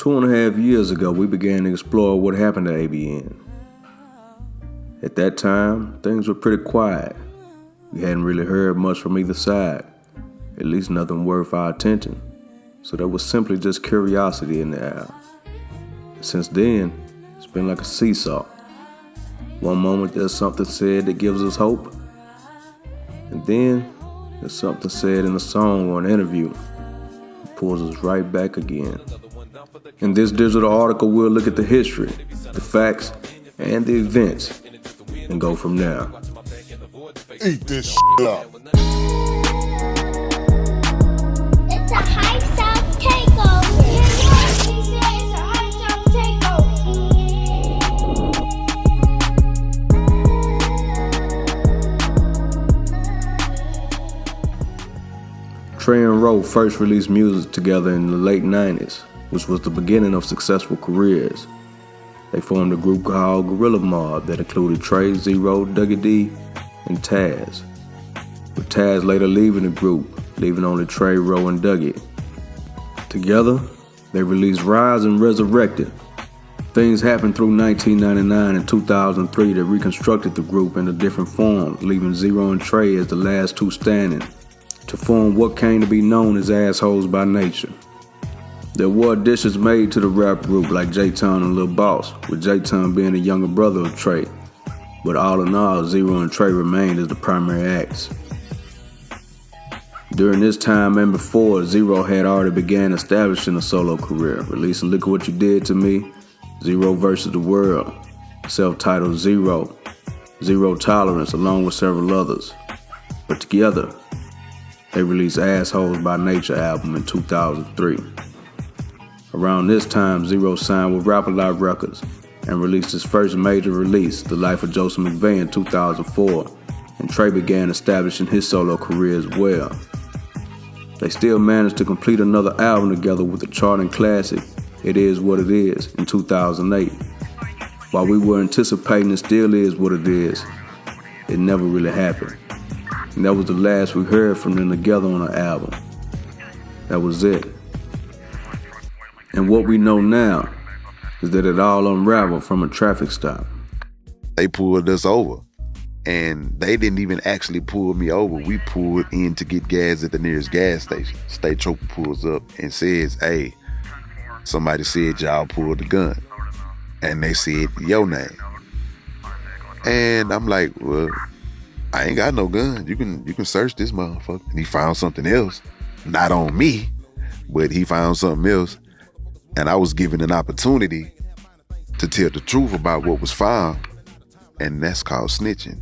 2.5 years ago, we began to explore what happened to ABN. At that time, things were pretty quiet. We hadn't really heard much from either side, at least nothing worth our attention, so there was simply just curiosity in the air. Since then, it's been like a seesaw. One moment there's something said that gives us hope, and then there's something said in a song or an interview that pulls us right back again. In this digital article, we'll look at the history, the facts, and the events, and go from there. Eat this shit up. It's a high South takeover. It's a high South takeover. Trey and Ro first released music together in the late 90s, which was the beginning of successful careers. They formed a group called Gorilla Mob that included Trey, Zero, Dougie D, and Taz, with Taz later leaving the group, leaving only Trey, Ro, and Dougie. Together, they released Rise and Resurrected. Things happened through 1999 and 2003 that reconstructed the group into different forms, leaving Zero and Trey as the last two standing, to form what came to be known as Assholes by Nature. There were additions made to the rap group like Jayton and Lil Boss, with Jayton being the younger brother of Trey, but all in all, Zero and Trey remained as the primary acts. During this time and before, Zero had already began establishing a solo career, releasing Look at What You Did to Me, Zero versus the World, self-titled Zero, Zero Tolerance, along with several others. But together, they released Assholes by Nature album in 2003. Around this time, Zero signed with Rap-A-Lot Records and released his first major release, The Life of Joseph McVeigh, in 2004, and Trey began establishing his solo career as well. They still managed to complete another album together with the charting classic, It Is What It Is, in 2008. While we were anticipating It Still Is What It Is, it never really happened. And that was the last we heard from them together on an album. That was it. And what we know now is that it all unraveled from a traffic stop. They pulled us over, and they didn't even actually pull me over. We pulled in to get gas at the nearest gas station. State trooper pulls up and says, "Hey, somebody said y'all pulled the gun," and they said your name. And I'm like, "Well, I ain't got no gun. You can search this motherfucker." And he found something else, not on me, but he found something else. And I was given an opportunity to tell the truth about what was found, and that's called snitching.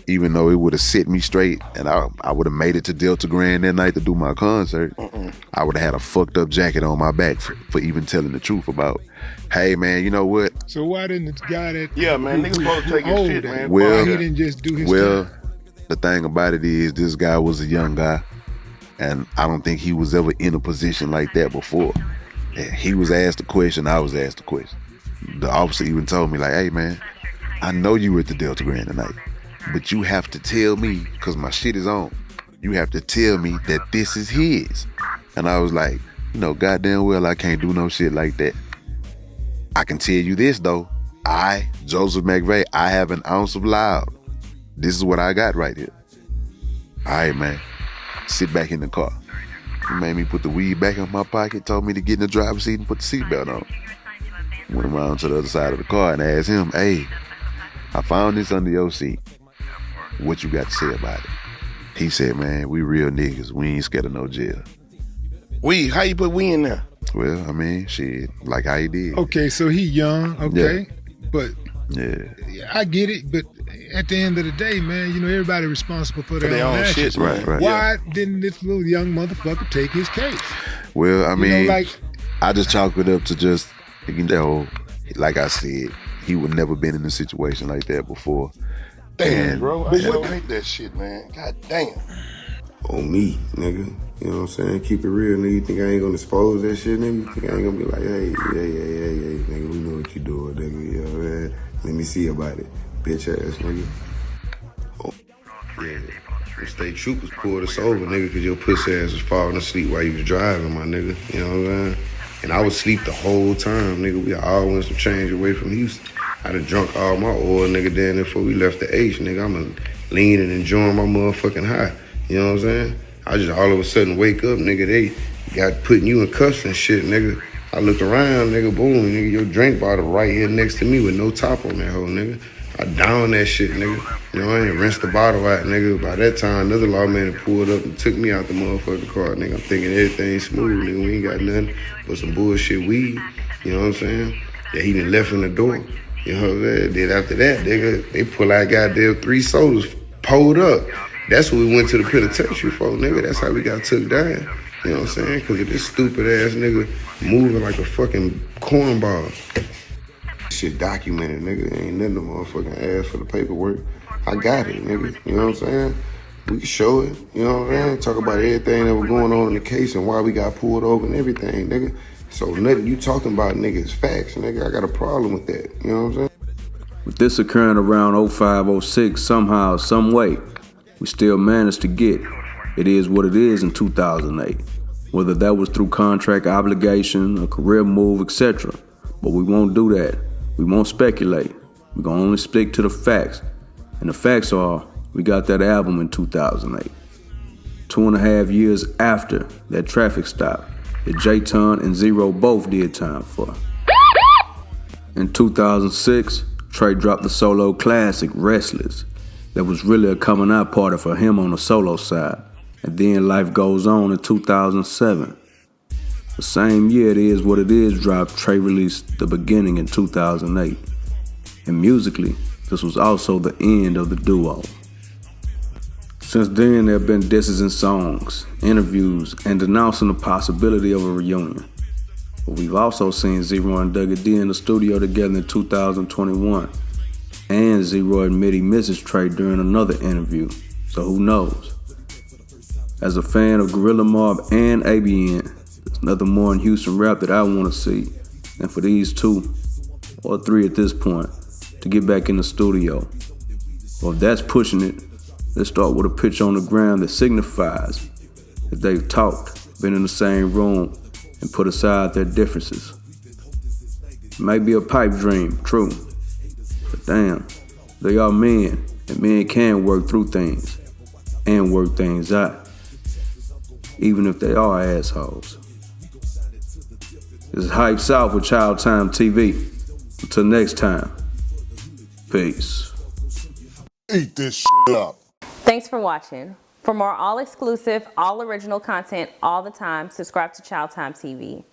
Even though it would have set me straight, and I would have made it to Delta Grand that night to do my concert, I would have had a fucked up jacket on my back for even telling the truth about, hey man, you know what? So why didn't the guy that... Yeah, man, niggas supposed to take his shit, man. Well, he didn't just do his time? The thing about it is, this guy was a young guy, and I don't think he was ever in a position like that before. He was asked a question, I was asked a question. The officer even told me, like, hey man, I know you were at the Delta Grand tonight, but you have to tell me, because my shit is on, you have to tell me that this is his. And I was like, goddamn well I can't do no shit like that. I can tell you this though, I, Joseph McVeigh, I have an ounce of loud. This is what I got right here. All right, man, sit back in the car. He made me put the weed back in my pocket, told me to get in the driver's seat and put the seatbelt on. Went around to the other side of the car and asked him, hey, I found this under your seat. What you got to say about it? He said, man, we real niggas. We ain't scared of no jail. Weed? How you put weed in there? Well, I mean, shit, like how he did. Okay, so he young, okay? Yeah. But yeah, I get it, but at the end of the day, man, everybody responsible for their own shit, right. Why didn't this little young motherfucker take his case? Well, I mean, I just chalk it up to just, like I said, he would never been in a situation like that before. Damn, bro, I don't hate that shit, man. God damn. On me, nigga. You know what I'm saying? Keep it real, nigga. You think I ain't gonna expose that shit, nigga? You think I ain't gonna be like, hey, nigga, we know what you doing, nigga. You know what I'm saying? Let me see about it, bitch ass, nigga. Oh, yeah. The state troopers pulled us over, nigga, because your pussy ass was falling asleep while you was driving, my nigga. You know what I'm saying? And I was asleep the whole time, nigga. We all went some change away from Houston. I done drunk all my oil, nigga, down there before we left the H, nigga. I'm lean and enjoying my motherfucking high. You know what I'm saying? I just all of a sudden wake up, nigga, they got putting you in cuffs and shit, nigga. I looked around, nigga, boom, nigga, your drink bottle right here next to me with no top on that hoe, nigga. I downed that shit, nigga. You know, I ain't rinsed the bottle out, nigga. By that time, another lawman had pulled up and took me out the motherfucking car, nigga. I'm thinking everything's smooth, nigga. We ain't got nothing but some bullshit weed. You know what I'm saying? That he done left in the door. You know what I'm saying? Then after that, nigga, they pull out goddamn 3 sodas, pulled up. That's what we went to the penitentiary for, nigga. That's how we got took down. You know what I'm saying? Because of this stupid ass nigga moving like a fucking cornball. Shit documented, nigga. Ain't nothing to motherfucking ask for the paperwork. I got it, nigga. You know what I'm saying? We can show it. You know what I'm saying? Talk about everything that was going on in the case and why we got pulled over and everything, nigga. So nothing you talking about, nigga, is facts, nigga. I got a problem with that. You know what I'm saying? With this occurring around 05, 06, somehow, some way, we still managed to get It Is What It Is in 2008. Whether that was through contract obligation, a career move, etc. But we won't do that. We won't speculate. We're going to only stick to the facts. And the facts are, we got that album in 2008. 2.5 years after that traffic stop that Jayton and Zero both did time for. In 2006, Trey dropped the solo classic, Restless. That was really a coming out party for him on the solo side. And then Life Goes On in 2007. The same year It Is What It Is dropped, Trey released The Beginning in 2008. And musically, this was also the end of the duo. Since then, there have been disses and songs, interviews, and denouncing the possibility of a reunion. But we've also seen Zero and Dougie D in the studio together in 2021. And Zero admitted he misses Trey during another interview, so who knows? As a fan of Gorilla Mob and ABN, there's nothing more in Houston rap that I want to see than for these 2, or 3 at this point, to get back in the studio. Well, if that's pushing it, let's start with a picture on the ground that signifies that they've talked, been in the same room, and put aside their differences. It might be a pipe dream, true, but damn, they are men, and men can work through things and work things out, even if they are assholes. This is Hype South with Child Time TV. Until next time, peace. Eat this shit up. Thanks for watching. For more all-exclusive, all-original content all the time, subscribe to Child Time TV.